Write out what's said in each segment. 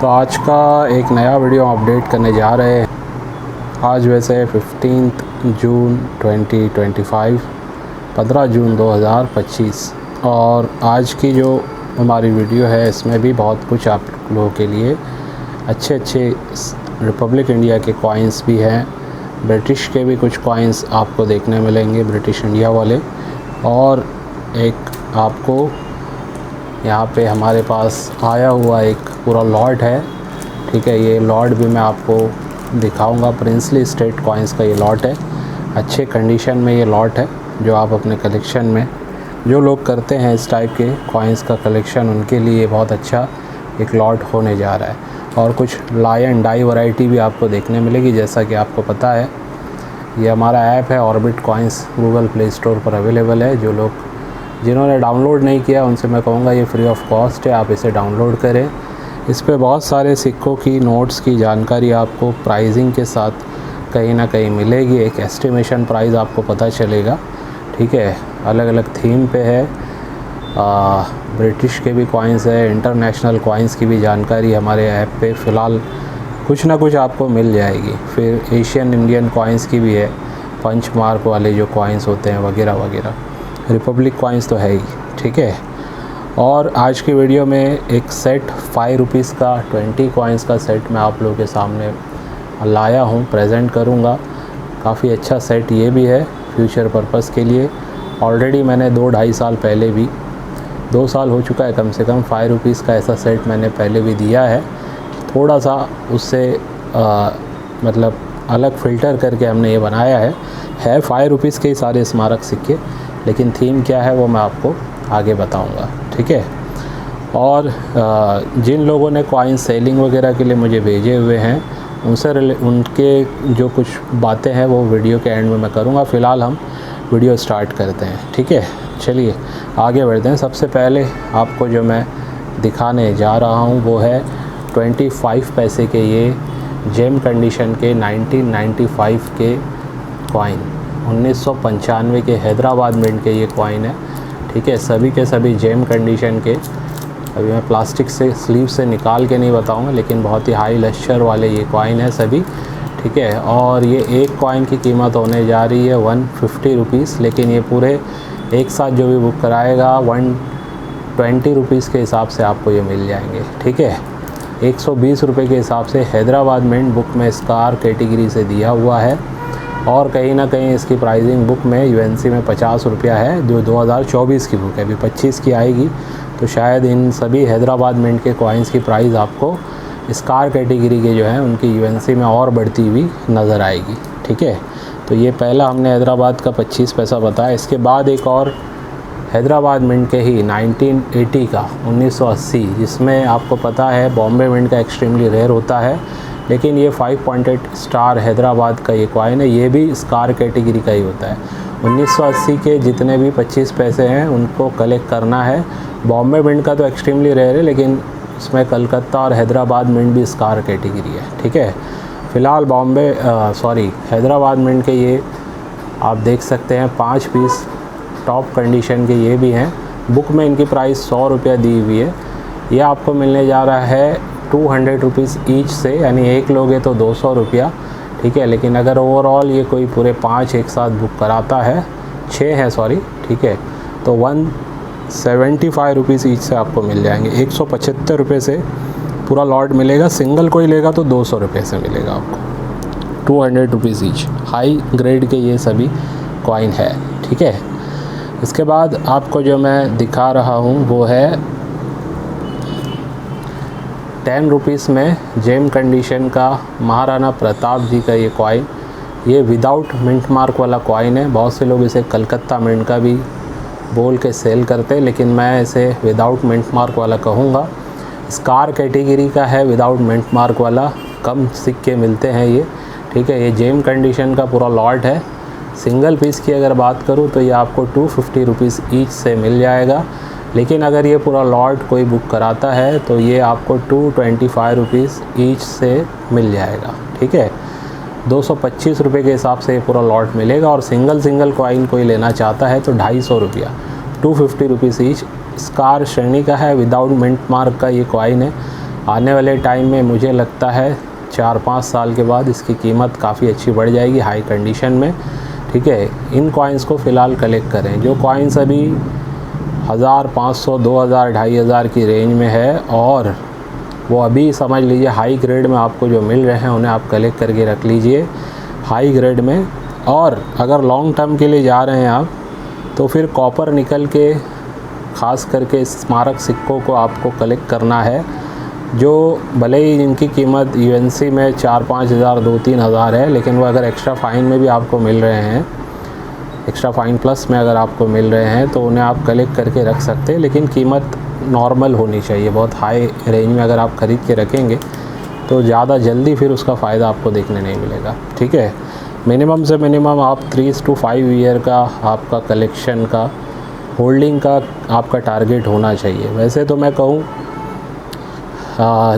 तो आज का एक नया वीडियो अपडेट करने जा रहे हैं। आज वैसे 15 जून 2025 15 जून 2025 और आज की जो हमारी वीडियो है इसमें भी बहुत कुछ आप लोगों के लिए अच्छे रिपब्लिक इंडिया के कॉइन्स भी हैं। ब्रिटिश के भी कुछ कॉइन्स आपको देखने मिलेंगे, ब्रिटिश इंडिया वाले। और एक आपको यहाँ पे हमारे पास आया हुआ एक पूरा लॉट है, ठीक है। ये लॉट भी मैं आपको दिखाऊंगा। प्रिंसली स्टेट कॉइन्स का ये लॉट है, अच्छे कंडीशन में ये लॉट है जो आप अपने कलेक्शन में, जो लोग करते हैं इस टाइप के कॉइन्स का कलेक्शन, उनके लिए बहुत अच्छा एक लॉट होने जा रहा है। और कुछ लायन डाई वैरायटी भी आपको देखने मिलेगी। जैसा कि आपको पता है ये हमारा ऐप है orbit coins, Google play store पर अवेलेबल है। जो लोग जिन्होंने डाउनलोड नहीं किया उनसे मैं कहूँगा ये फ्री ऑफ कॉस्ट है, आप इसे डाउनलोड करें। इस पे बहुत सारे सिक्कों की, नोट्स की जानकारी आपको प्राइसिंग के साथ कहीं ना कहीं मिलेगी। एक एस्टिमेशन प्राइस आपको पता चलेगा, ठीक है। अलग अलग थीम पे है। ब्रिटिश के भी कॉइन्स है, इंटरनेशनल कॉइन्स की भी जानकारी हमारे ऐप पे फ़िलहाल कुछ ना कुछ आपको मिल जाएगी। फिर एशियन इंडियन कॉइन्स की भी है, पंच मार्क वाले जो कॉइन्स होते हैं वगैरह वगैरह। रिपब्लिक कॉइन्स तो है ही, ठीक है। और आज की वीडियो में एक सेट 5 रुपीज़ का 20 कॉइन्स का सेट मैं आप लोगों के सामने लाया हूँ, प्रेजेंट करूँगा। काफ़ी अच्छा सेट ये भी है फ्यूचर पर्पस के लिए। ऑलरेडी मैंने 2-2.5 साल पहले भी, 2 साल हो चुका है कम से कम, 5 रुपीज़ का ऐसा सेट मैंने पहले भी दिया है। थोड़ा सा उससे मतलब अलग फ़िल्टर करके हमने ये बनाया है 5 रुपीज़ के ही सारे स्मारक सिक्के, लेकिन थीम क्या है वो मैं आपको आगे बताऊंगा, ठीक है। और जिन लोगों ने कॉइन सेलिंग वगैरह के लिए मुझे भेजे हुए हैं उनके जो कुछ बातें हैं वो वीडियो के एंड में मैं करूंगा। फ़िलहाल हम वीडियो स्टार्ट करते हैं, ठीक है। चलिए आगे बढ़ते हैं। सबसे पहले आपको जो मैं दिखाने जा रहा हूँ वो है 25 पैसे के ये जेम कंडीशन के 1995 के कॉइन, 1995 के हैदराबाद मिंट के ये कॉइन है, ठीक है। सभी के सभी जेम कंडीशन के। अभी मैं प्लास्टिक से स्लीव से निकाल के नहीं बताऊंगा, लेकिन बहुत ही हाई लश्चर वाले ये कॉइन है सभी, ठीक है। और ये एक कॉइन की कीमत होने जा रही है 150 रुपीज़, लेकिन ये पूरे एक साथ जो भी बुक कराएगा 120 रुपीज़ के हिसाब से आपको ये मिल जाएंगे, ठीक है। 120 रुपये के हिसाब से हैदराबाद मिंट बुक में स्कार कैटेगरी से दिया हुआ है। और कहीं ना कहीं इसकी प्राइसिंग बुक में यूएनसी में 50 रुपया है, जो 2024 की बुक है। अभी 25 की आएगी तो शायद इन सभी हैदराबाद मिंट के कॉइन्स की प्राइस आपको स्कार कैटेगरी के जो हैं उनकी यूएनसी में और बढ़ती हुई नज़र आएगी, ठीक है। तो ये पहला हमने हैदराबाद का 25 पैसा बताया। इसके बाद एक और हैदराबाद मिंट के ही 1980 का 1980, जिसमें आपको पता है बॉम्बे मिंट का एक्सट्रीमली रेयर होता है, लेकिन ये 5.8 स्टार हैदराबाद का ये कॉइन है, ये भी स्कार कैटेगरी का ही होता है। 1980 के जितने भी 25 पैसे हैं उनको कलेक्ट करना है। बॉम्बे मिंट का तो एक्सट्रीमली रेयर है, लेकिन उसमें कलकत्ता और हैदराबाद मिंट भी स्कार कैटेगरी है, ठीक है। फ़िलहाल हैदराबाद मिंट के ये आप देख सकते हैं 5 पीस टॉप कंडीशन के ये भी हैं। बुक में इनकी प्राइस 100 रुपया दी हुई है। ये आपको मिलने जा रहा है 200 रुपीज़ ईच से, यानी एक लोगे तो 200 रुपया, ठीक है। लेकिन अगर ओवरऑल ये कोई पूरे 5 एक साथ बुक कराता है, 6 है सॉरी, ठीक है, तो 175 रुपीज़ ईच से आपको मिल जाएंगे। 175 रुपये से पूरा लॉट मिलेगा। सिंगल कोई लेगा तो 200 रुपये से मिलेगा आपको, 200 रुपीज़ ईच। हाई ग्रेड के ये सभी कॉइन है, ठीक है। इसके बाद आपको जो मैं दिखा रहा हूँ वो है 10 रुपीज़ में जेम कंडीशन का महाराणा प्रताप जी का ये कॉइन। ये विदाउट मिंट मार्क वाला कॉइन है। बहुत से लोग इसे कलकत्ता मिंट का भी बोल के सेल करते हैं, लेकिन मैं इसे विदाउट मिंट मार्क वाला कहूँगा। स्कार कैटेगरी का है विदाउट मिंट मार्क वाला, कम सिक्के मिलते हैं ये, ठीक है। ये जेम कंडीशन का पूरा लॉट है। सिंगल पीस की अगर बात करूँ तो ये आपको 250 रुपीज़ ईच से मिल जाएगा, लेकिन अगर ये पूरा लॉट कोई बुक कराता है तो ये आपको 225 रुपीज़ ईच से मिल जाएगा, ठीक है। 225 रुपये के हिसाब से ये पूरा लॉट मिलेगा। और सिंगल कॉइन कोई लेना चाहता है तो 250 रुपया, 250 रुपीज़ ईच। स्कार श्रेणी का है, विदाउट मिंट मार्क का ये कॉइन है। आने वाले टाइम में मुझे लगता है 4-5 साल के बाद इसकी कीमत काफ़ी अच्छी बढ़ जाएगी हाई कंडीशन में, ठीक है। इन कॉइन्स को फ़िलहाल कलेक्ट करें। जो कॉइन्स अभी 1500, 2000, 2500 की रेंज में है और वो अभी समझ लीजिए हाई ग्रेड में आपको जो मिल रहे हैं, उन्हें आप कलेक्ट करके रख लीजिए हाई ग्रेड में। और अगर लॉन्ग टर्म के लिए जा रहे हैं आप, तो फिर कॉपर निकल के ख़ास करके स्मारक सिक्कों को आपको कलेक्ट करना है, जो भले ही जिनकी कीमत यूएनसी में 4-5 हज़ार, 2-3 हज़ार है, लेकिन वो अगर एक्स्ट्रा फ़ाइन में भी आपको मिल रहे हैं, एक्स्ट्रा फ़ाइन प्लस में अगर आपको मिल रहे हैं, तो उन्हें आप कलेक्ट करके रख सकते हैं। लेकिन कीमत नॉर्मल होनी चाहिए। बहुत हाई रेंज में अगर आप ख़रीद के रखेंगे तो ज़्यादा जल्दी फिर उसका फ़ायदा आपको देखने नहीं मिलेगा, ठीक है। मिनिमम से मिनिमम आप 3 to 5 ईयर का आपका कलेक्शन का होल्डिंग का आपका टारगेट होना चाहिए। वैसे तो मैं कहूँ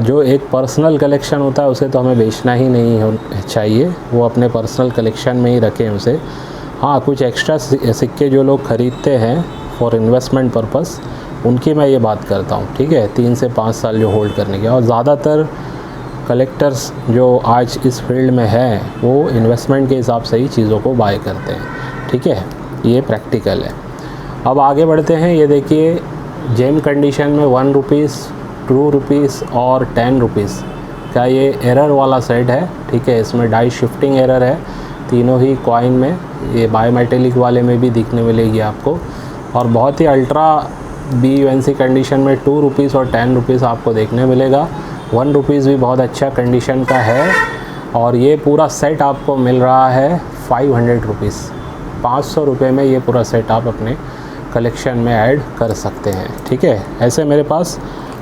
जो एक पर्सनल कलेक्शन होता है उसे तो हमें बेचना ही नहीं चाहिए, वो अपने पर्सनल कलेक्शन में ही रखें उसे। हाँ, कुछ एक्स्ट्रा सिक्के जो लोग ख़रीदते हैं फॉर इन्वेस्टमेंट पर्पस, उनकी मैं ये बात करता हूँ, ठीक है। 3 से 5 साल जो होल्ड करने के। और ज़्यादातर कलेक्टर्स जो आज इस फील्ड में हैं, वो इन्वेस्टमेंट के हिसाब से ही चीज़ों को बाय करते हैं, ठीक है। ये प्रैक्टिकल है। अब आगे बढ़ते हैं। ये देखिए जेम कंडीशन में 1 रुपीज़, 2 रुपीज़ और 10 रुपीज़ का ये एरर वाला सेट है, ठीक है। इसमें डाई शिफ्टिंग एरर है तीनों ही कॉइन में। ये बायोमेटेलिक वाले में भी दिखने मिलेगी आपको। और बहुत ही अल्ट्रा BUNC कंडीशन में 2 रुपीज़ और 10 रुपीज़ आपको देखने मिलेगा। 1 रुपीज़ भी बहुत अच्छा कंडीशन का है। और ये पूरा सेट आपको मिल रहा है 500 रुपीज़, 500 रुपये में ये पूरा सेट आप अपने कलेक्शन में ऐड कर सकते हैं, ठीक है। ऐसे मेरे पास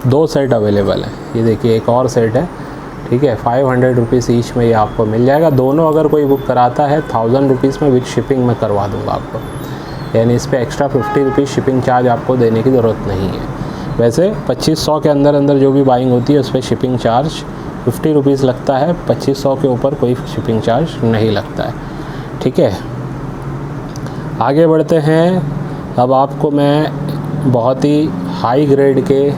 2 सेट अवेलेबल हैं। ये देखिए एक और सेट है, ठीक है। 500 रुपीज़ ईच में ये आपको मिल जाएगा। दोनों अगर कोई बुक कराता है 1000 रुपीज़ में विद शिपिंग में करवा दूँगा आपको, यानी इस पर एक्स्ट्रा 50 रुपीज़ शिपिंग चार्ज आपको देने की ज़रूरत नहीं है। वैसे 2500 के अंदर अंदर जो भी बाइंग होती है उस पर शिपिंग चार्ज 50 रुपीज़ लगता है। 2500 के ऊपर कोई शिपिंग चार्ज नहीं लगता है, ठीक है। आगे बढ़ते हैं। अब आपको मैं बहुत ही हाई ग्रेड के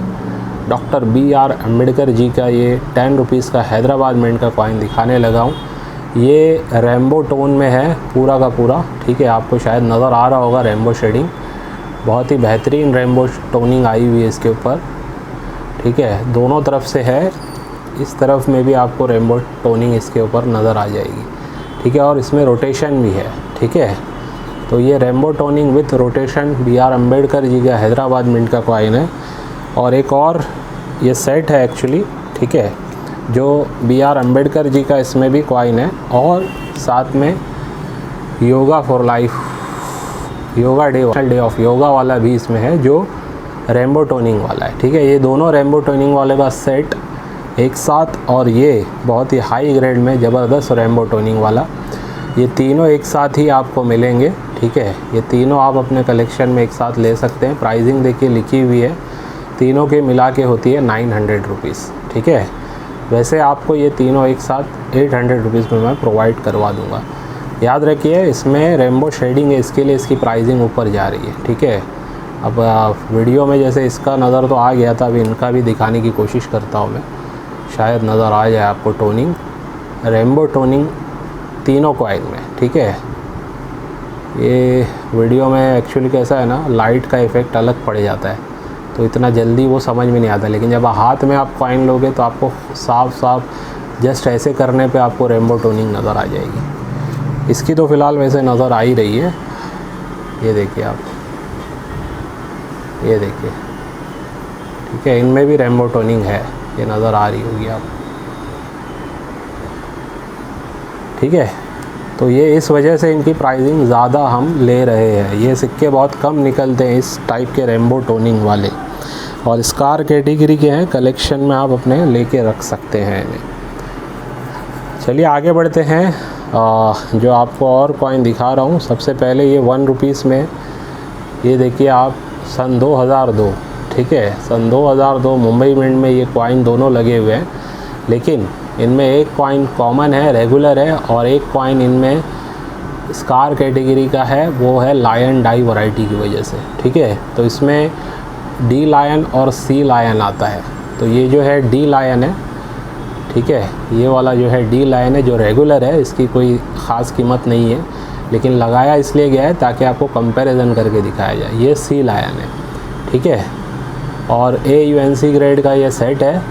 डॉक्टर BR अम्बेडकर जी का ये 10 रुपीज़ का हैदराबाद मिंट का कॉइन दिखाने लगा हूँ। ये रेम्बो टोन में है पूरा का पूरा, ठीक है। आपको शायद नज़र आ रहा होगा रेम्बो शेडिंग, बहुत ही बेहतरीन रेम्बो टोनिंग आई हुई है इसके ऊपर, ठीक है। दोनों तरफ से है, इस तरफ में भी आपको रेम्बो टोनिंग इसके ऊपर नज़र आ जाएगी, ठीक है। और इसमें रोटेशन भी है, ठीक है। तो ये rainbow toning with rotation BR Ambedkar ji का हैदराबाद मिंट का कॉइन है। और एक और ये सेट है एक्चुअली, ठीक है, जो BR अम्बेडकर जी का इसमें भी कॉइन है। और साथ में yoga for life, yoga day of yoga वाला भी इसमें है, जो रेम्बो टोनिंग वाला है, ठीक है। ये दोनों रेम्बो टोनिंग वाले का सेट एक साथ, और ये बहुत ही हाई ग्रेड में ज़बरदस्त रेम्बो टोनिंग वाला, ये तीनों एक साथ ही आपको मिलेंगे, ठीक है। ये तीनों आप अपने कलेक्शन में एक साथ ले सकते हैं। प्राइसिंग देखिए लिखी हुई है, तीनों के मिला के होती है 900 रुपीज़, ठीक है। वैसे आपको ये तीनों एक साथ 800 रुपीज़ में मैं प्रोवाइड करवा दूँगा। याद रखिए इसमें रेम्बो शेडिंग है, इसके लिए इसकी प्राइसिंग ऊपर जा रही है, ठीक है। अब वीडियो में जैसे इसका नज़र तो आ गया था, अभी इनका भी दिखाने की कोशिश करता हूँ मैं, शायद नज़र आ जाए आपको टोनिंग, रेम्बो टोनिंग तीनों कॉइन में, ठीक है। ये वीडियो में एक्चुअली कैसा है ना, लाइट का इफ़ेक्ट अलग पड़ जाता है, तो इतना जल्दी वो समझ में नहीं आता। लेकिन जब हाथ में आप कॉइन लोगे तो आपको साफ साफ जस्ट ऐसे करने पे आपको रेम्बो टोनिंग नज़र आ जाएगी। इसकी तो फ़िलहाल वैसे नज़र आ ही रही है, ये देखिए आप, ये देखिए, ठीक है। इनमें भी रेम्बो टोनिंग है, ये नज़र आ रही होगी आप, ठीक है। तो ये इस वजह से इनकी प्राइसिंग ज़्यादा हम ले रहे हैं। ये सिक्के बहुत कम निकलते हैं इस टाइप के रेम्बो टोनिंग वाले, और स्कार कैटेगरी के हैं, कलेक्शन में आप अपने लेके रख सकते हैं इन्हें। चलिए आगे बढ़ते हैं। जो आपको और कॉइन दिखा रहा हूँ, सबसे पहले ये 1 रुपीज़ में, ये देखिए आप, सन 2002, ठीक है। सन 2002 मुंबई मिंट में ये कॉइन दोनों लगे हुए हैं, लेकिन इनमें एक कॉइन कॉमन है, रेगुलर है, और एक कॉइन इनमें स्कार कैटेगरी का है, वो है लायन डाई वैरायटी की वजह से, ठीक है। तो इसमें D लायन और C लायन आता है, तो ये जो है डी लायन है, ठीक है, ये वाला जो है डी लायन है जो रेगुलर है, इसकी कोई ख़ास कीमत नहीं है, लेकिन लगाया इसलिए गया है ताकि आपको कंपैरिजन करके दिखाया जाए। ये सी लायन है, ठीक है, और AUNC ग्रेड का ये सेट है,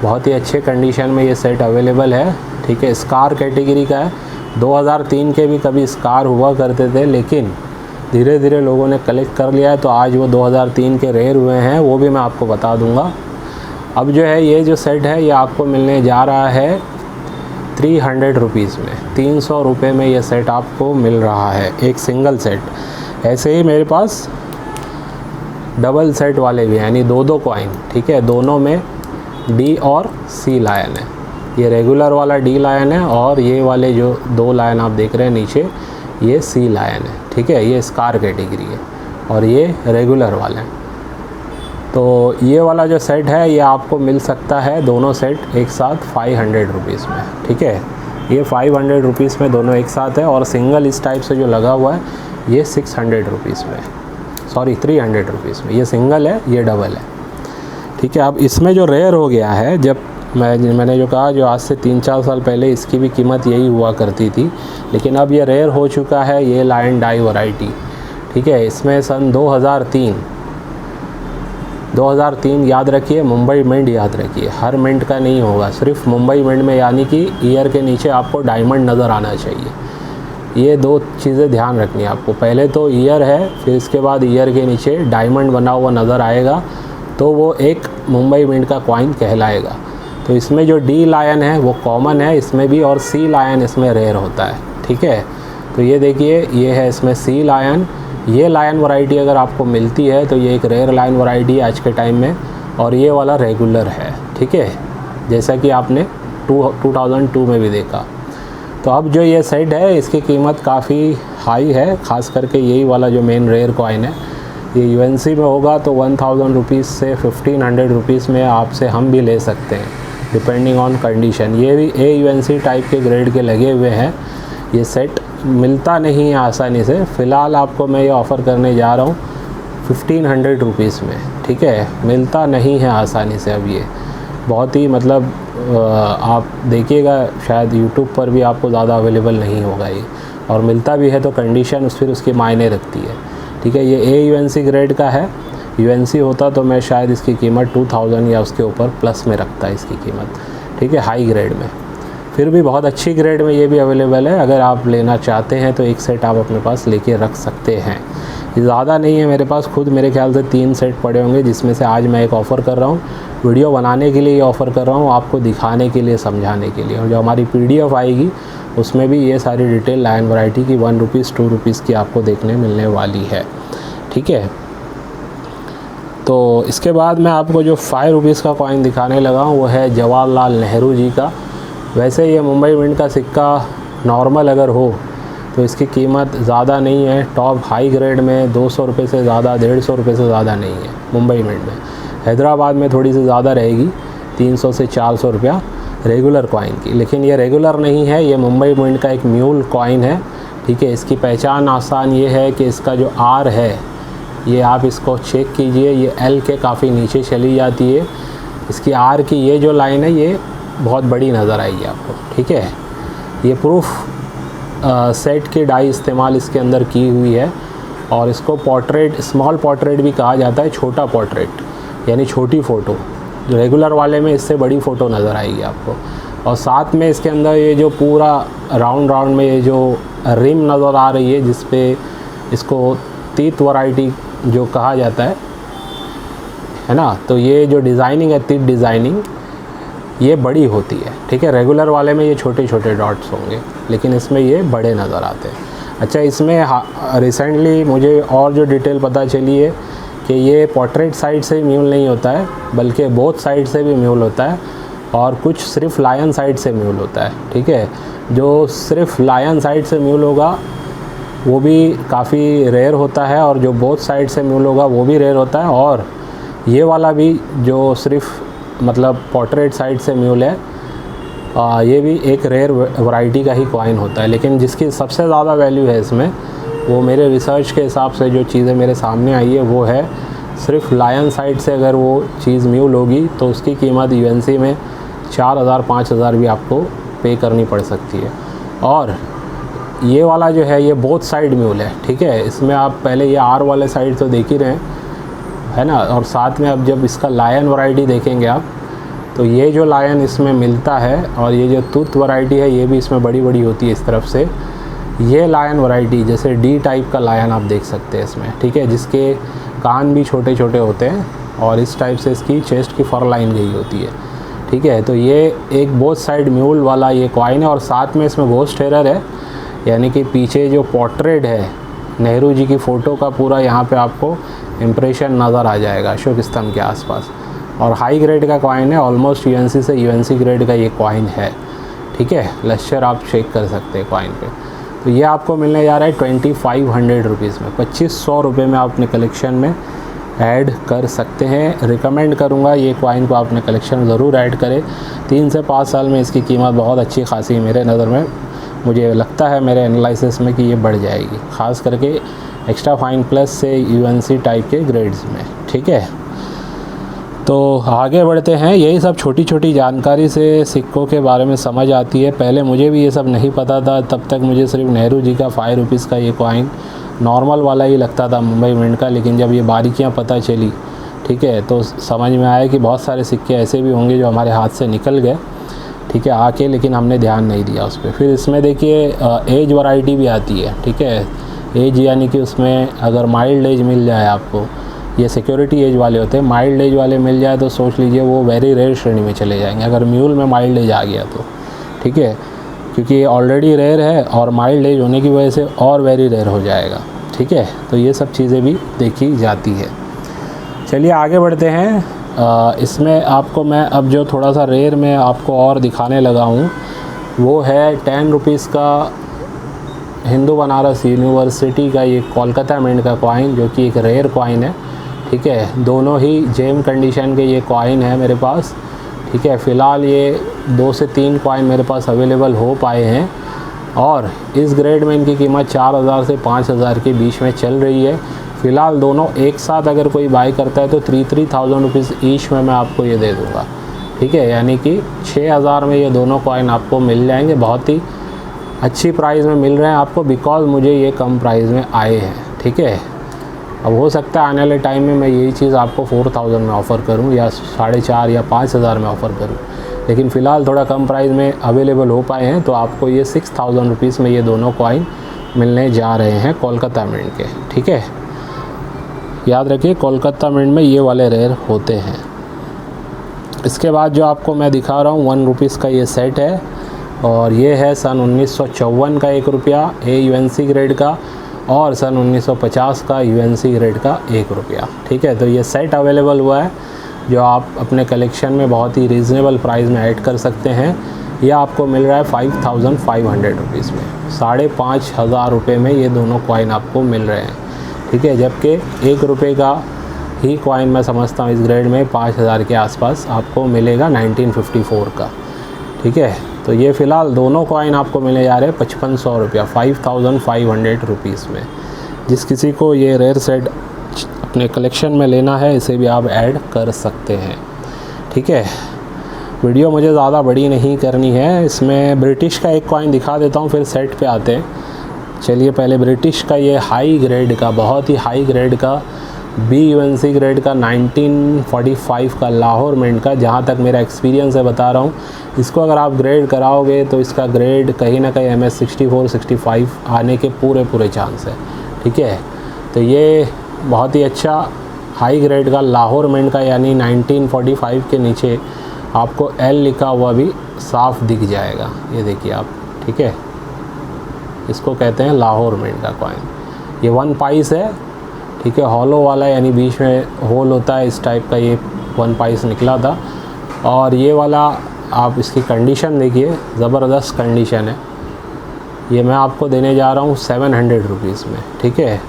बहुत ही अच्छे कंडीशन में ये सेट अवेलेबल है, ठीक है। स्कार कैटेगरी का है, 2003 के भी कभी स्कार हुआ करते थे, लेकिन धीरे धीरे लोगों ने कलेक्ट कर लिया है, तो आज वो 2003 के रेयर हुए हैं, वो भी मैं आपको बता दूंगा। अब जो है ये जो सेट है ये आपको मिलने जा रहा है 300 रुपीज़ में, 300 रुपये में ये सेट आपको मिल रहा है, एक सिंगल सेट। ऐसे ही मेरे पास डबल सेट वाले भी हैं, यानी दो कॉइन, ठीक है, दोनों में डी और सी लायन है। ये रेगुलर वाला डी लायन है और ये वाले जो 2 लायन आप देख रहे हैं नीचे, ये सी लायन है, ठीक है, ये स्कार कैटेगरी है और ये रेगुलर वाला है। तो ये वाला जो सेट है ये आपको मिल सकता है दोनों सेट एक साथ 500 रुपीज़ में, ठीक है, ये 500 रुपीज़ में दोनों एक साथ है। और सिंगल इस टाइप से जो लगा हुआ है ये 600 रुपीज़ में, सॉरी 300 रुपीज़ में, ये सिंगल है, ये डबल है, ठीक है। अब इसमें जो रेयर हो गया है, जब मैंने जो कहा जो आज से 3-4 साल पहले इसकी भी कीमत यही हुआ करती थी, लेकिन अब ये रेयर हो चुका है, ये लायन डाई वैरायटी, ठीक है। इसमें सन 2003 याद रखिए, मुंबई मिंट याद रखिए, हर मिंट का नहीं होगा, सिर्फ मुंबई मिंट में, यानी कि ईयर के नीचे आपको डायमंड नज़र आना चाहिए। ये 2 चीज़ें ध्यान रखनी है आपको, पहले तो ईयर है, फिर इसके बाद ईयर के नीचे डायमंड बना हुआ नज़र आएगा, तो वो एक मुंबई मिंट का कॉइन कहलाएगा। तो इसमें जो डी लायन है वो कॉमन है इसमें भी, और सी लायन इसमें रेयर होता है, ठीक है। तो ये देखिए, ये है इसमें सी लायन। ये लायन वैरायटी अगर आपको मिलती है तो ये एक रेयर लायन वैरायटी है आज के टाइम में, और ये वाला रेगुलर है, ठीक है, जैसा कि आपने 2002 में भी देखा। तो अब जो ये सेट है इसकी कीमत काफ़ी हाई है, ख़ास करके यही वाला जो मेन रेयर कॉइन है, ये UNC में होगा तो 1000 रुपीज़ से 1500 रुपीज़ में आपसे हम भी ले सकते हैं, डिपेंडिंग ऑन कंडीशन। ये भी AUNC टाइप के ग्रेड के लगे हुए हैं। ये सेट मिलता नहीं है आसानी से, फ़िलहाल आपको मैं ये ऑफ़र करने जा रहा हूँ 1500 रुपीज़ में, ठीक है, मिलता नहीं है आसानी से। अब ये बहुत ही मतलब आप देखिएगा शायद YouTube पर भी आपको ज़्यादा अवेलेबल नहीं होगा ये, और मिलता भी है तो कंडीशन फिर उसकी मायने रखती है, ठीक है। ये AUNC ग्रेड का है, UNC होता तो मैं शायद इसकी कीमत 2000 या उसके ऊपर प्लस में रखता है इसकी कीमत, ठीक है, हाई ग्रेड में। फिर भी बहुत अच्छी ग्रेड में ये भी अवेलेबल है, अगर आप लेना चाहते हैं तो एक सेट आप अपने पास लेके रख सकते हैं। ज़्यादा नहीं है मेरे पास, खुद मेरे ख्याल से 3 सेट पड़े होंगे, जिसमें से आज मैं एक ऑफ़र कर रहा हूँ, वीडियो बनाने के लिए ये ऑफ़र कर रहा हूँ, आपको दिखाने के लिए, समझाने के लिए। और जो हमारी PDF आएगी उसमें भी ये सारी डिटेल लायन वैरायटी की 1 रुपीज़ 2 रुपीज़ की आपको देखने मिलने वाली है, ठीक है। तो इसके बाद मैं आपको जो 5 रुपीज़ का कॉइन दिखाने लगा हूँ वो है जवाहरलाल नेहरू जी का। वैसे ये मुंबई मिंट का सिक्का नॉर्मल अगर हो तो इसकी कीमत ज़्यादा नहीं है, टॉप हाई ग्रेड में 200 रुपये से ज़्यादा, 150 रुपये से ज़्यादा नहीं है मुंबई मिंट में। हैदराबाद में थोड़ी सी ज़्यादा रहेगी, 300 से 400 रुपया रेगुलर कॉइन की, लेकिन ये रेगुलर नहीं है, ये मुंबई मिंट का एक म्यूल कॉइन है, ठीक है। इसकी पहचान आसान ये है कि इसका जो R है ये आप इसको चेक कीजिए, ये L के काफ़ी नीचे चली जाती है, इसकी R की ये जो लाइन है ये बहुत बड़ी नज़र आएगी आपको, ठीक है। ये प्रूफ सेट की डाई इस्तेमाल इसके अंदर की हुई है, और इसको पोर्ट्रेट, स्मॉल पोर्ट्रेट भी कहा जाता है, छोटा पोर्ट्रेट यानी छोटी फ़ोटो। रेगुलर वाले में इससे बड़ी फ़ोटो नज़र आएगी आपको, और साथ में इसके अंदर ये जो पूरा राउंड में ये जो रिम नज़र आ रही है, जिस पे इसको तीत वैरायटी जो कहा जाता है ना, तो ये जो डिज़ाइनिंग है, तीत डिज़ाइनिंग, ये बड़ी होती है, ठीक है। रेगुलर वाले में ये छोटे छोटे डॉट्स होंगे, लेकिन इसमें ये बड़े नज़र आते हैं। अच्छा, इसमें रिसेंटली मुझे और जो डिटेल पता चली है कि ये पोर्ट्रेट साइड से म्यूल नहीं होता है, बल्कि बोथ साइड से भी म्यूल होता है, और कुछ सिर्फ लायन साइड से म्यूल होता है, ठीक है। जो सिर्फ लायन साइड से म्यूल होगा वो भी काफ़ी रेयर होता है, और जो बोथ साइड से म्यूल होगा वो भी रेयर होता है, और ये वाला भी जो सिर्फ मतलब पोर्ट्रेट साइड से म्यूल है, ये भी एक रेयर वैरायटी का ही कॉइन होता है। लेकिन जिसकी सबसे ज़्यादा वैल्यू है इसमें, वो मेरे रिसर्च के हिसाब से जो चीज़ें मेरे सामने आई है वो है सिर्फ लायन साइड से अगर वो चीज़ म्यूल होगी तो उसकी कीमत यूएनसी में 4000-5000 भी आपको पे करनी पड़ सकती है। और ये वाला जो है ये बोथ साइड म्यूल है, ठीक है। इसमें आप पहले ये आर वाले साइड तो देख ही रहे हैं, है ना। और साथ में अब जब इसका लायन वैरायटी देखेंगे आप, तो ये जो लायन इसमें मिलता है और ये जो टूथ वैरायटी है ये भी इसमें बड़ी बड़ी होती है इस तरफ से। ये लायन वैरायटी जैसे डी टाइप का लायन आप देख सकते हैं इसमें, ठीक है, जिसके कान भी छोटे छोटे होते हैं और इस टाइप से इसकी चेस्ट की फर लाइन गई होती है, ठीक है। तो ये एक बोथ साइड म्यूल वाला ये कॉइन है और साथ में इसमें घोस्ट हेरर है, यानी कि पीछे जो पोर्ट्रेट है नेहरू जी की फ़ोटो का पूरा यहाँ पे आपको इम्प्रेशन नज़र आ जाएगा अशोक स्तंभ के आसपास। और हाई ग्रेड का कॉइन है, ऑलमोस्ट यूएनसी से यूएनसी ग्रेड का ये कॉइन है, ठीक है। लश्कर आप चेक कर सकते हैं कॉइन पे। तो ये आपको मिलने जा रहा है 2500 रुपीज़ में, 2500 रुपये में आप अपने कलेक्शन में ऐड कर सकते हैं। रिकमेंड करूँगा ये कॉइन को आप अपने कलेक्शन में ज़रूर ऐड करें। 3 से 5 साल में इसकी कीमत बहुत अच्छी खासी मेरे नज़र में, मुझे लगता है मेरे एनालिसिस में कि ये बढ़ जाएगी, ख़ास करके एक्स्ट्रा फाइन प्लस से यूएनसी टाइप के ग्रेड्स में, ठीक है। तो आगे बढ़ते हैं। यही सब छोटी छोटी जानकारी से सिक्कों के बारे में समझ आती है। पहले मुझे भी ये सब नहीं पता था, तब तक मुझे सिर्फ नेहरू जी का 5 रुपीज़ का ये कॉइन नॉर्मल वाला ही लगता था मुंबई मिंट का। लेकिन जब ये बारीकियाँ पता चली, ठीक है, तो समझ में आया कि बहुत सारे सिक्के ऐसे भी होंगे जो हमारे हाथ से निकल गए, ठीक है, आके, लेकिन हमने ध्यान नहीं दिया उस पर। फिर इसमें देखिए एज वैरायटी भी आती है, ठीक है। एज यानी कि उसमें अगर माइल्ड एज मिल जाए आपको, ये सिक्योरिटी एज वाले होते हैं, माइल्ड एज वाले मिल जाए तो सोच लीजिए वो वेरी रेयर श्रेणी में चले जाएंगे अगर म्यूल में माइल्ड एज आ गया तो, ठीक है, क्योंकि ये ऑलरेडी रेयर है और माइल्ड एज होने की वजह से और वेरी रेयर हो जाएगा, ठीक है। तो ये सब चीज़ें भी देखी जाती है। चलिए आगे बढ़ते हैं। इसमें आपको मैं अब जो थोड़ा सा रेयर में आपको और दिखाने लगा हूँ वो है 10 रुपीज़ का हिंदू बनारस यूनिवर्सिटी का ये कोलकाता मिंट का कॉइन, जो कि एक रेयर कॉइन है, ठीक है। दोनों ही जेम कंडीशन के ये कॉइन है मेरे पास, ठीक है। फ़िलहाल ये 2 से 3 कॉइन मेरे पास अवेलेबल हो पाए हैं और इस ग्रेड में इनकी कीमत 4000 से 5000 के बीच में चल रही है। फ़िलहाल दोनों एक साथ अगर कोई बाई करता है तो 3,000 रुपीज़ ईच में मैं आपको ये दे दूँगा, ठीक है। यानी कि 6000 में ये दोनों कॉइन आपको मिल जाएंगे। बहुत ही अच्छी प्राइस में मिल रहे हैं आपको, बिकॉज़ मुझे ये कम प्राइस में आए हैं, ठीक है। अब हो सकता है आने वाले टाइम में मैं यही चीज़ आपको 4000 में ऑफ़र करूं या 4,500 या 5000 में ऑफ़र करूं, लेकिन फ़िलहाल थोड़ा कम प्राइस में अवेलेबल हो पाए हैं। तो आपको ये 6000 रुपीज़ में ये दोनों कॉइन मिलने जा रहे हैं कोलकाता मिंट के, ठीक है। याद रखिए कोलकाता मिंट में ये वाले रेयर होते हैं। इसके बाद जो आपको मैं दिखा रहा हूँ 1 रुपीज़ का ये सेट है और ये है सन 1954 का 1 रुपया ए यूएनसी ग्रेड का और सन 1950 का यूएनसी ग्रेड का 1 रुपया, ठीक है। तो ये सेट अवेलेबल हुआ है जो आप अपने कलेक्शन में बहुत ही रीज़नेबल प्राइस में ऐड कर सकते हैं। यह आपको मिल रहा है 5500 रुपीज़ में, 5500 रुपये में ये दोनों कॉइन आपको मिल रहे हैं, ठीक है। जबकि 1 रुपये का ही कॉइन मैं समझता हूँ इस ग्रेड में 5000 के आसपास आपको मिलेगा 1954 का, ठीक है। तो ये फ़िलहाल दोनों कॉइन आपको मिलने जा रहे हैं 5500 रुपया, 5500 रुपीज़ में। जिस किसी को ये रेयर सेट अपने कलेक्शन में लेना है इसे भी आप ऐड कर सकते हैं, ठीक है। वीडियो मुझे ज़्यादा बड़ी नहीं करनी है। इसमें ब्रिटिश का एक कॉइन दिखा देता हूँ, फिर सेट पे आते हैं। चलिए पहले ब्रिटिश का ये हाई ग्रेड का, बहुत ही हाई ग्रेड का बी यूएनसी ग्रेड का 1945 का लाहौर मिंट का, जहाँ तक मेरा एक्सपीरियंस है बता रहा हूँ, इसको अगर आप ग्रेड कराओगे तो इसका ग्रेड कहीं ना कहीं MS 64-65 आने के पूरे चांस है, ठीक है। तो ये बहुत ही अच्छा हाई ग्रेड का लाहौर मिंट का, यानी 1945 के नीचे आपको L लिखा हुआ भी साफ दिख जाएगा, ये देखिए आप, ठीक है। इसको कहते हैं लाहौर मिंट का कॉइन। ये 1 पाइस है, ठीक है, हॉलो वाला, यानी बीच में होल होता है, इस टाइप का ये 1 पाइस निकला था। और ये वाला आप इसकी कंडीशन देखिए, ज़बरदस्त कंडीशन है। ये मैं आपको देने जा रहा हूँ 700 रुपीज़ में, ठीक है।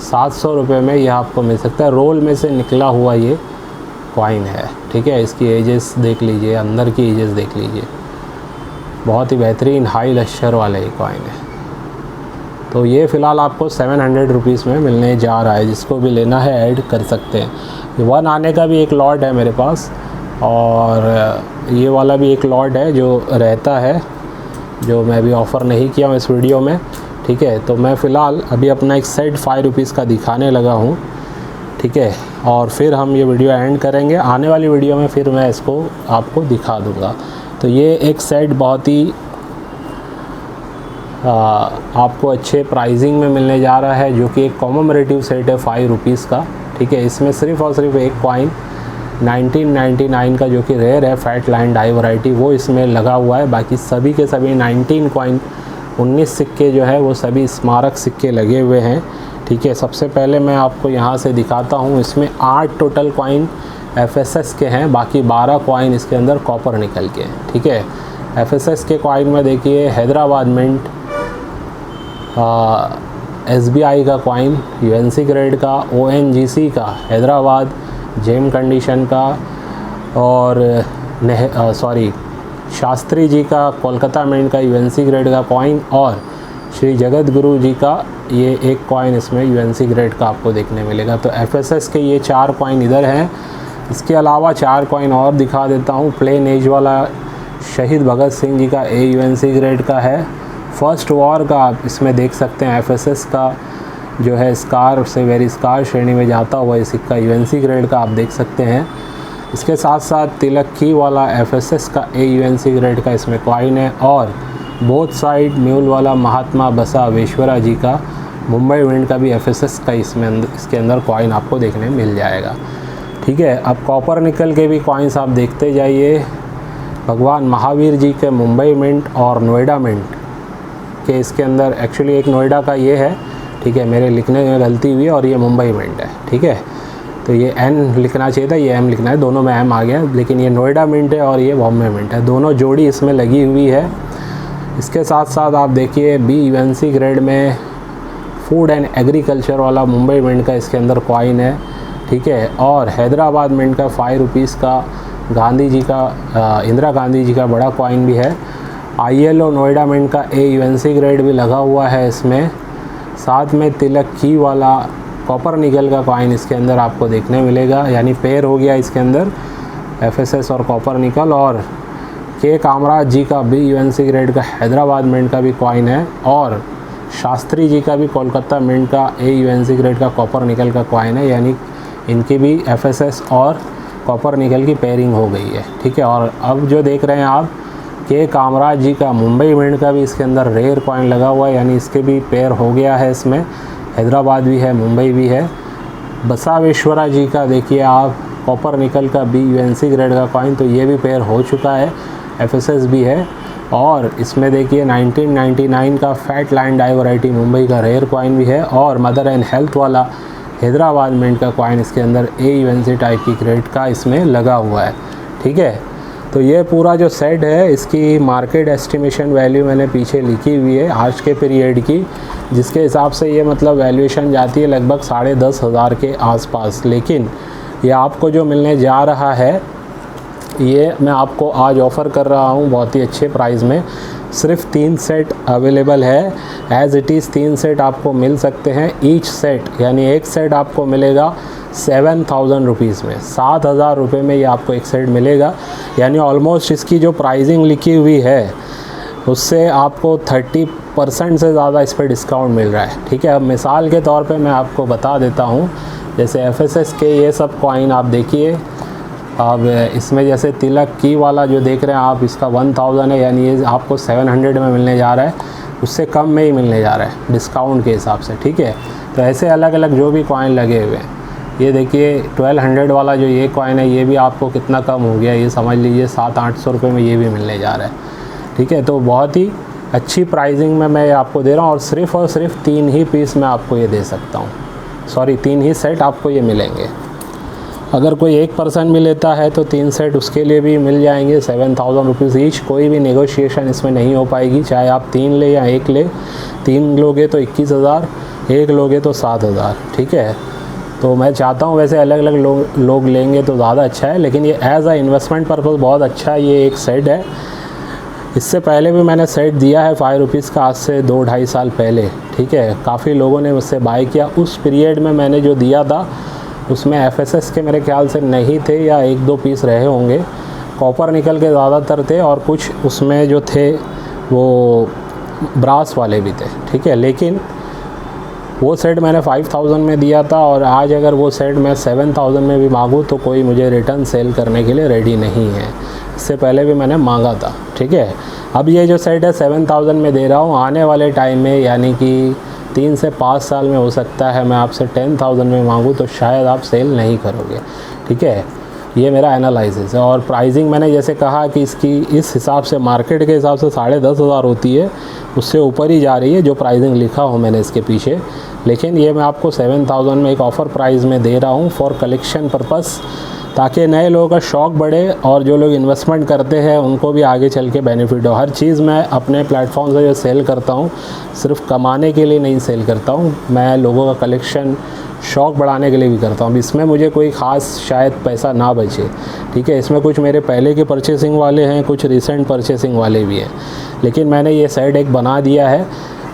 700 रुपये में यह आपको मिल सकता है। रोल में से निकला हुआ ये कॉइन है, ठीक है। इसकी एजेस देख लीजिए, अंदर की एजेस देख लीजिए, बहुत ही बेहतरीन हाई लश्कर वाला ये कॉइन है। तो ये फ़िलहाल आपको 700 रुपीज़ में मिलने जा रहा है। जिसको भी लेना है ऐड कर सकते हैं। 1 आने का भी एक लॉट है मेरे पास, और ये वाला भी एक लॉट है जो रहता है, जो मैं अभी ऑफ़र नहीं किया हूँ इस वीडियो में, ठीक है। तो मैं फ़िलहाल अभी अपना एक सेट 5 रुपीज़ का दिखाने लगा हूँ, ठीक है। और फिर हम ये वीडियो एंड करेंगे। आने वाली वीडियो में फिर मैं इसको आपको दिखा दूँगा। तो ये एक सेट बहुत ही आपको अच्छे प्राइसिंग में मिलने जा रहा है, जो कि एक कॉमेमोरेटिव सेट है 5 रुपीज़ का, ठीक है। इसमें सिर्फ़ और सिर्फ एक कॉइन 1999 का, जो कि रेयर है, फैट लाइन डाई वैरायटी, वो इसमें लगा हुआ है। बाकी सभी के सभी 19 कॉइन 19 सिक्के जो है वो सभी स्मारक सिक्के लगे हुए हैं, ठीक है। सबसे पहले मैं आपको यहाँ से दिखाता हूँ। इसमें 8 टोटल कॉइन FSS के हैं, बाकी 12 कॉइन इसके अंदर कॉपर निकल के, ठीक है। FSS के कॉइन में देखिए हैदराबाद मिंट, SBI का कॉइन, UNC ग्रेड का, ONGC का हैदराबाद, जेम कंडीशन का, और शास्त्री जी का कोलकाता मिंट का UNC ग्रेड का कॉइन, और श्री जगत गुरु जी का ये एक कॉइन इसमें UNC ग्रेड का आपको देखने मिलेगा। तो FSS के ये 4 कॉइन इधर हैं। इसके अलावा 4 कॉइन और दिखा देता हूँ। प्लेन एज वाला शहीद भगत सिंह जी का UNC ग्रेड का है। फर्स्ट वॉर का आप इसमें देख सकते हैं। FSS का जो है स्कार से वेरी स्कार श्रेणी में जाता हुआ ये सिक्का UNC ग्रेड का आप देख सकते हैं। इसके साथ साथ तिलक की वाला FSS का UNC ग्रेड का इसमें कॉइन है, और बोथ साइड म्यूल वाला महात्मा बसवेश्वरा जी का मुंबई मिंट का भी FSS का इसके अंदर कॉइन आपको देखने मिल जाएगा, ठीक है। अब कॉपर निकल के भी कॉइन्स आप देखते जाइए। भगवान महावीर जी के मुंबई मिंट और नोएडा मिंट के इसके अंदर, एक्चुअली एक नोएडा का ये है, ठीक है, मेरे लिखने में गलती हुई, और ये मुंबई मिंट है, ठीक है। तो ये N लिखना चाहिए था, ये M लिखना है, दोनों में M आ गया, लेकिन ये नोएडा मिंट है और ये बॉम्बे मिंट है, दोनों जोड़ी इसमें लगी हुई है। इसके साथ साथ आप देखिए BUNC ग्रेड में फूड एंड एग्रीकल्चर वाला मुंबई मिंट का इसके अंदर कॉइन है, ठीक है। और हैदराबाद मिंट का 5 रुपीज़ का गांधी जी का इंदिरा गांधी जी का बड़ा कॉइन भी है। ILO नोएडा मिंट का UNC ग्रेड भी लगा हुआ है इसमें। साथ में तिलक की वाला कॉपर निकल का कॉइन इसके अंदर आपको देखने मिलेगा, यानी पेयर हो गया इसके अंदर FSS और कॉपर निकल। और के कामराज जी का BUNC ग्रेड का हैदराबाद मिंट का भी कॉइन है, और शास्त्री जी का भी कोलकाता मिंट का UNC ग्रेड का कॉपर निकल का कॉइन है, यानी इनकी भी FSS और कॉपर निकल की पेयरिंग हो गई है, ठीक है। और अब जो देख रहे हैं आप, के कामराज जी का मुंबई मिंट का भी इसके अंदर रेयर कॉइन लगा हुआ है, यानी इसके भी पेयर हो गया है इसमें। हैदराबाद भी है, मुंबई भी है। बसवेश्वरा जी का देखिए आप कॉपर निकल का BUNC ग्रेड का कॉइन, तो ये भी पेयर हो चुका है, FSS भी है। और इसमें देखिए 1999 का fat line die variety Mumbai का रेयर कॉइन भी है, और मदर एंड हेल्थ वाला हैदराबाद मिंट का कॉइन इसके अंदर UNC टाइप की ग्रेड का इसमें लगा हुआ है, ठीक है। तो ये पूरा जो सेट है, इसकी मार्केट एस्टिमेशन वैल्यू मैंने पीछे लिखी हुई है आज के पीरियड की, जिसके हिसाब से ये मतलब वैल्यूएशन जाती है लगभग 10,500 के आसपास। लेकिन ये आपको जो मिलने जा रहा है, ये मैं आपको आज ऑफ़र कर रहा हूँ बहुत ही अच्छे प्राइस में। सिर्फ 3 सेट अवेलेबल है, एज़ इट इज़ 3 सेट आपको मिल सकते हैं। ईच सेट यानी एक सेट आपको मिलेगा 7,000 रुपीज़ में, 7,000 रुपये में ये आपको एक सेट मिलेगा। यानी ऑलमोस्ट इसकी जो प्राइसिंग लिखी हुई है उससे आपको 30% से ज़्यादा इस पर डिस्काउंट मिल रहा है, ठीक है। अब मिसाल के तौर पे मैं आपको बता देता हूँ, जैसे FSS के ये सब कॉइन आप देखिए। अब इसमें जैसे तिलक की वाला जो देख रहे हैं आप, इसका 1000 है, यानी ये आपको 700 में मिलने जा रहा है, उससे कम में ही मिलने जा रहा है डिस्काउंट के हिसाब से, ठीक है। तो ऐसे अलग अलग जो भी कॉइन लगे हुए हैं, ये देखिए 1200 वाला जो ये कॉइन है, ये भी आपको कितना कम हो गया, ये समझ लीजिए 700-800 रुपये में ये भी मिलने जा रहा है, ठीक है। तो बहुत ही अच्छी प्राइसिंग में मैं आपको दे रहा हूँ, और सिर्फ 3 ही पीस मैं आपको ये दे सकता हूँ, सॉरी 3 ही सेट आपको ये मिलेंगे। अगर कोई एक पर्सन भी लेता है तो 3 सेट उसके लिए भी मिल जाएंगे 7,000 रुपीज़ ईच। कोई भी नेगोशिएशन इसमें नहीं हो पाएगी, चाहे आप 3 ले या 1 ले। 3 लोगे तो 21,000, 1 लोगे तो 7,000, ठीक है। तो मैं चाहता हूँ वैसे अलग अलग लोग लेंगे तो ज़्यादा अच्छा है, लेकिन ये एज़ अ इन्वेस्टमेंट पर्पज़ बहुत अच्छा ये एक सेट है। इससे पहले भी मैंने सेट दिया है 5 रुपीज़ का, आज से 2-2.5 साल पहले, ठीक है। काफ़ी लोगों ने मुझसे बाय किया। उस पीरियड में मैंने जो दिया था उसमें FSS के मेरे ख्याल से नहीं थे या 1-2 पीस रहे होंगे, कॉपर निकल के ज़्यादातर थे और कुछ उसमें जो थे वो ब्रास वाले भी थे, ठीक है। लेकिन वो सेट मैंने 5000 में दिया था और आज अगर वो सेट मैं 7000 में भी मांगूँ तो कोई मुझे रिटर्न सेल करने के लिए रेडी नहीं है। इससे पहले भी मैंने मांगा था, ठीक है। अब ये जो सेट है 7000 में दे रहा हूँ, आने वाले टाइम में यानी कि 3 से 5 साल में हो सकता है मैं आपसे 10,000 में मांगूँ तो शायद आप सेल नहीं करोगे, ठीक है। ये मेरा एनालिसिस है। और प्राइसिंग मैंने जैसे कहा कि इसकी इस हिसाब से मार्केट के हिसाब से 10,500 होती है, उससे ऊपर ही जा रही है जो प्राइसिंग लिखा हो मैंने इसके पीछे। लेकिन ये मैं आपको 7000 में एक ऑफ़र प्राइस में दे रहा हूँ फॉर कलेक्शन पर्पस, ताकि नए लोगों का शौक़ बढ़े और जो लोग इन्वेस्टमेंट करते हैं उनको भी आगे चल के बेनिफिट हो। हर चीज़ मैं अपने प्लेटफॉर्म से जो सेल करता हूँ सिर्फ कमाने के लिए नहीं सेल करता हूँ, मैं लोगों का कलेक्शन शौक़ बढ़ाने के लिए भी करता हूँ। इसमें मुझे कोई ख़ास शायद पैसा ना बचे, ठीक है। इसमें कुछ मेरे पहले के परचेसिंग वाले हैं, कुछ रिसेंट परचेसिंग वाले भी हैं, लेकिन मैंने ये सेट एक बना दिया है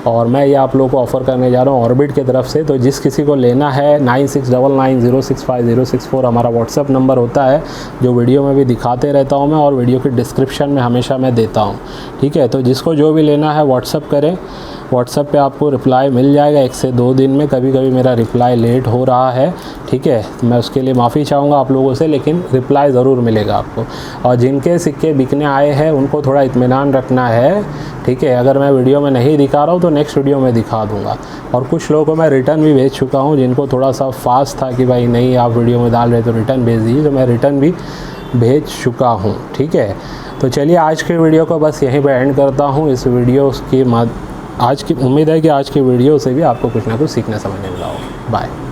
और मैं ये आप लोगों को ऑफ़र करने जा रहा हूँ ऑर्बिट की तरफ से। तो जिस किसी को लेना है 9699065064 हमारा व्हाट्सअप नंबर होता है, जो वीडियो में भी दिखाते रहता हूँ मैं और वीडियो के डिस्क्रिप्शन में हमेशा मैं देता हूँ, ठीक है। तो जिसको जो भी लेना है व्हाट्सअप करें, व्हाट्सएप पे आपको रिप्लाई मिल जाएगा 1 से 2 दिन में। कभी कभी मेरा रिप्लाई लेट हो रहा है, ठीक है, मैं उसके लिए माफ़ी चाहूँगा आप लोगों से, लेकिन रिप्लाई ज़रूर मिलेगा आपको। और जिनके सिक्के बिकने आए हैं उनको थोड़ा इत्मीनान रखना है, ठीक है। अगर मैं वीडियो में नहीं दिखा रहा हूँ तो नेक्स्ट वीडियो में दिखा दूँगा। और कुछ लोगों को मैं रिटर्न भी भेज चुका हूँ, जिनको थोड़ा सा फास्ट था कि भाई नहीं आप वीडियो में डाल रहे तो रिटर्न भेज दीजिए, तो मैं रिटर्न भी भेज चुका हूँ, ठीक है। तो चलिए आज के वीडियो को बस यहीं पर एंड करता हूँ। इस वीडियो की आज की उम्मीद है कि आज की वीडियो से भी आपको कुछ ना कुछ सीखने समझने मिला हो। बाय।